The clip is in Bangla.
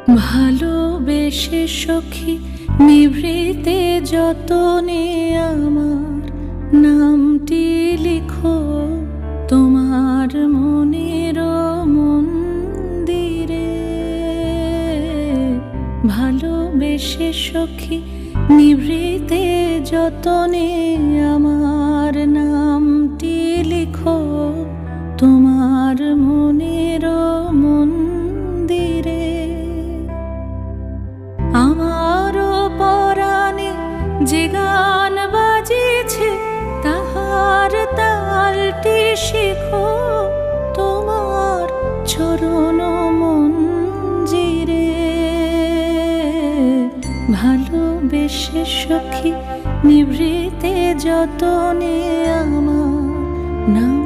ভালোবেসে সখী নিভৃতে যতনে আমার নামটি লিখো তোমার মনের মন্দিরে। ভালোবেসে সখী নিভৃতে যতনে আমার নামটি লিখো তোমার মনের মন্দিরে। আমারও পরাণে যে গান বাজিছে তাহার তালটি শিখো তোমার চরণ মঞ্জিরে। ভালোবেসে সখী নিভৃতে যতনে আমার নাম